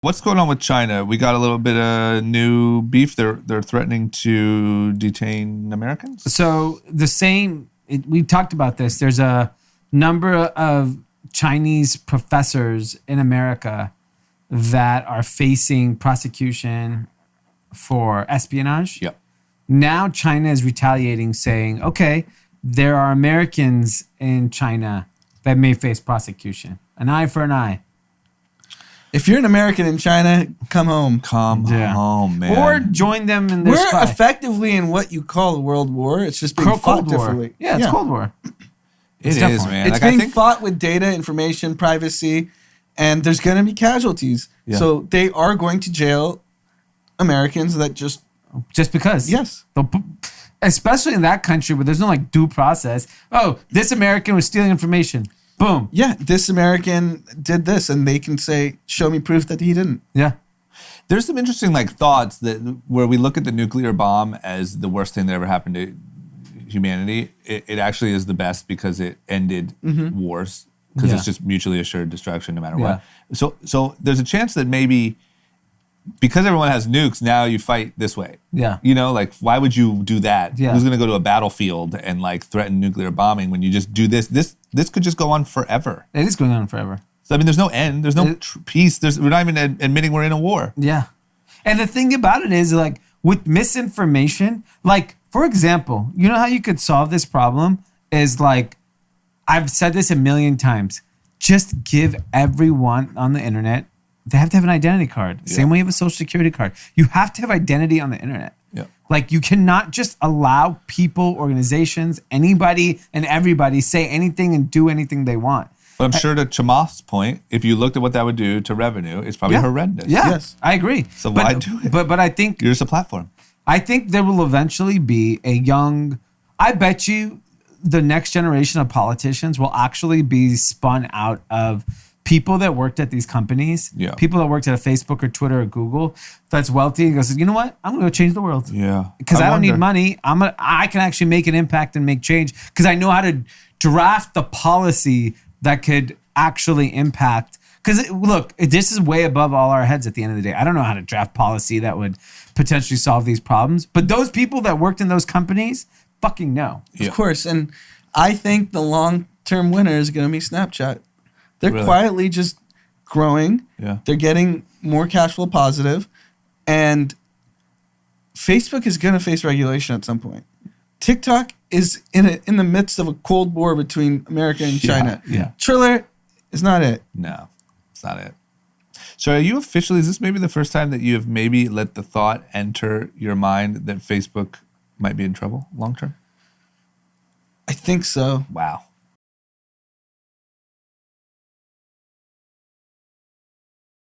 What's going on with China? We got a little bit of new beef. They're threatening to detain Americans. So we talked about this. There's a number of Chinese professors in America that are facing prosecution for espionage. Yep. Now China is retaliating, saying, okay, there are Americans in China that may face prosecution. An eye for an eye. If you're an American in China, come home. Come home, man. Or join them in their We're effectively in what you call a world war. It's just being fought Cold War. differently. Yeah, it's Cold War. It is, man. It's being fought with data, information, privacy, and there's going to be casualties. Yeah. So they are going to jail Americans that just because. Yes. Especially in that country where there's no like due process. Oh, this American was stealing information. Boom. Yeah, this American did this, and they can say, show me proof that he didn't. Yeah. There's some interesting like thoughts that where we look at the nuclear bomb as the worst thing that ever happened to humanity. It actually is the best because it ended wars because it's just mutually assured destruction no matter what. So there's a chance that maybe because everyone has nukes, now you fight this way. Yeah. You know, like why would you do that? Yeah. Who's going to go to a battlefield and like threaten nuclear bombing when you just do this? This could just go on forever. It is going on forever. So I mean, there's no end. There's no peace. We're not even admitting we're in a war. Yeah. And the thing about it is like with misinformation, like for example, you know how you could solve this problem is like, I've said this a million times, just give everyone on the internet, they have to have an identity card. Yeah. Same way you have a social security card. You have to have identity on the internet. Yeah. Like you cannot just allow people, organizations, anybody and everybody say anything and do anything they want. But I'm sure to Chamath's point, if you looked at what that would do to revenue, it's probably horrendous. Yeah, yes. I agree. So why do it? But I think... You're just a platform. I think there will eventually be I bet you the next generation of politicians will actually be spun out of people that worked at these companies, people that worked at a Facebook or Twitter or Google that's wealthy and goes, you know what? I'm going to go change the world. Yeah. Because I don't need money. I can actually make an impact and make change because I know how to draft the policy that could actually impact. Because look, this is way above all our heads at the end of the day. I don't know how to draft policy that would potentially solve these problems. But those people that worked in those companies fucking know. Yeah. Of course. And I think the long-term winner is going to be Snapchat. They're quietly just growing. Yeah. They're getting more cash flow positive. And Facebook is going to face regulation at some point. TikTok is in the midst of a cold war between America and China. Yeah. Triller is not it. No, it's not it. So are you officially, is this maybe the first time that you have maybe let the thought enter your mind that Facebook might be in trouble long term? I think so. Wow.